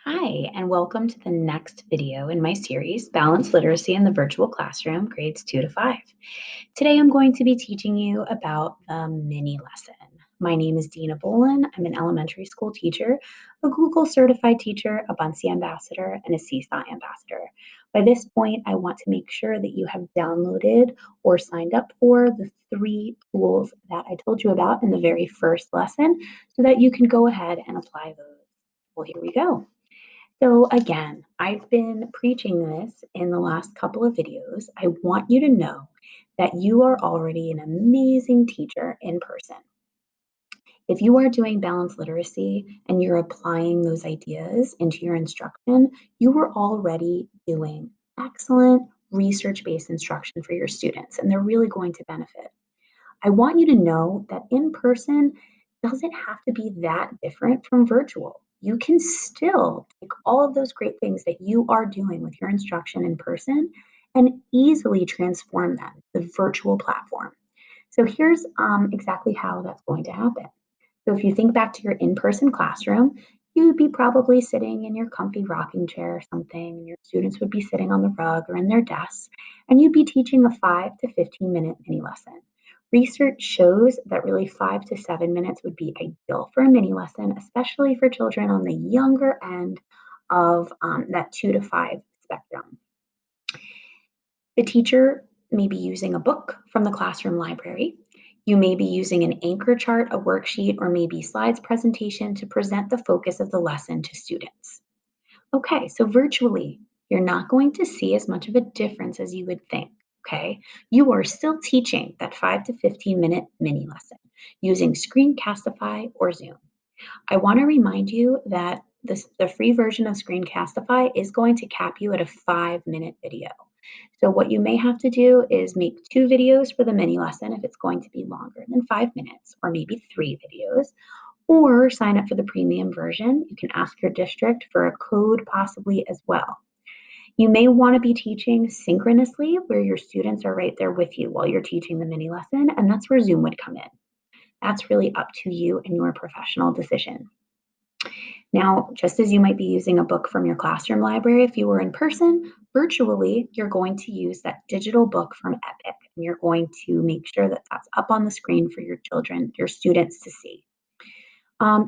Hi, and welcome to the next video in my series, Balanced Literacy in the Virtual Classroom, Grades 2 to 5. Today I'm going to be teaching you about the mini lesson. My name is Dina Bolin. I'm an elementary school teacher, a Google certified teacher, a Bunsey ambassador, and a Seesaw ambassador. By this point, I want to make sure that you have downloaded or signed up for the 3 tools that I told you about in the very first lesson so that you can go ahead and apply those. Well, here we go. So again, I've been preaching this in the last couple of videos. I want you to know that you are already an amazing teacher in person. If you are doing balanced literacy and you're applying those ideas into your instruction, you are already doing excellent research-based instruction for your students, and they're really going to benefit. I want you to know that in person doesn't have to be that different from virtual. You can still take all of those great things that you are doing with your instruction in person and easily transform them to the virtual platform. So here's exactly how that's going to happen. So if you think back to your in-person classroom, you'd be probably sitting in your comfy rocking chair or something, and your students would be sitting on the rug or in their desks, and you'd be teaching a 5 to 15-minute mini lesson. Research shows that really 5 to 7 minutes would be ideal for a mini lesson, especially for children on the younger end of that 2 to 5 spectrum. The teacher may be using a book from the classroom library. You may be using an anchor chart, a worksheet, or maybe slides presentation to present the focus of the lesson to students. Okay, so virtually, you're not going to see as much of a difference as you would think. Okay, you are still teaching that 5 to 15-minute mini lesson using Screencastify or Zoom. I want to remind you that the free version of Screencastify is going to cap you at a 5-minute video. So what you may have to do is make 2 videos for the mini lesson if it's going to be longer than 5 minutes, or maybe 3 videos, or sign up for the premium version. You can ask your district for a code possibly as well. You may want to be teaching synchronously where your students are right there with you while you're teaching the mini lesson, and that's where Zoom would come in. That's really up to you and your professional decision. Now, just as you might be using a book from your classroom library if you were in person, virtually, you're going to use that digital book from Epic, and you're going to make sure that that's up on the screen for your children, your students to see.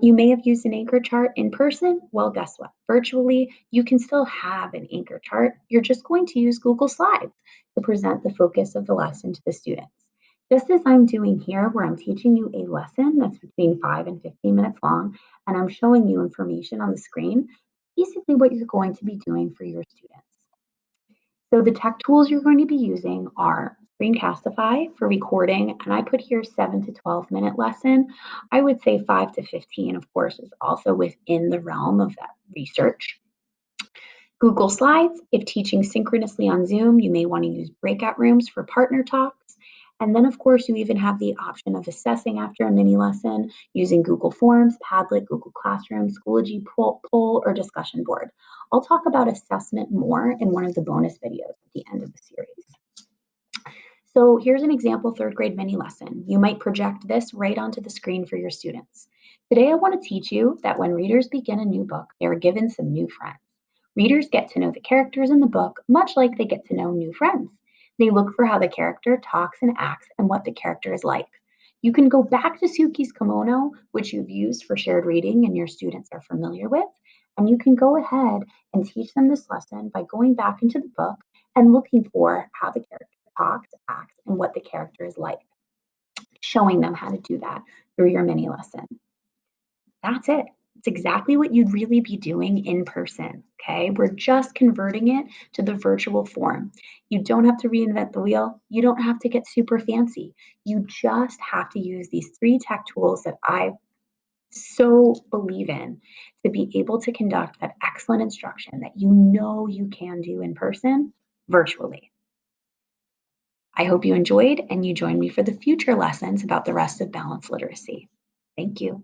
You may have used an anchor chart in person. Well, guess what? Virtually, you can still have an anchor chart. You're just going to use Google Slides to present the focus of the lesson to the students. Just as I'm doing here, where I'm teaching you a lesson that's between 5 and 15 minutes long, and I'm showing you information on the screen, basically what you're going to be doing for your students. So the tech tools you're going to be using are Screencastify for recording, and I put here 7 to 12-minute lesson. I would say 5 to 15, of course, is also within the realm of that research. Google Slides, if teaching synchronously on Zoom, you may want to use breakout rooms for partner talks. And then, of course, you even have the option of assessing after a mini lesson using Google Forms, Padlet, Google Classroom, Schoology poll, or discussion board. I'll talk about assessment more in one of the bonus videos at the end of the series. So here's an example 3rd grade mini lesson. You might project this right onto the screen for your students. Today I want to teach you that when readers begin a new book, they are given some new friends. Readers get to know the characters in the book much like they get to know new friends. They look for how the character talks and acts and what the character is like. You can go back to Suki's kimono, which you've used for shared reading and your students are familiar with, and you can go ahead and teach them this lesson by going back into the book and looking for how the character talks, acts, and what the character is like, showing them how to do that through your mini lesson. That's it. It's exactly what you'd really be doing in person, okay? We're just converting it to the virtual form. You don't have to reinvent the wheel. You don't have to get super fancy. You just have to use these 3 tech tools that I so believe in to be able to conduct that excellent instruction that you know you can do in person virtually. I hope you enjoyed and you join me for the future lessons about the rest of balanced literacy. Thank you.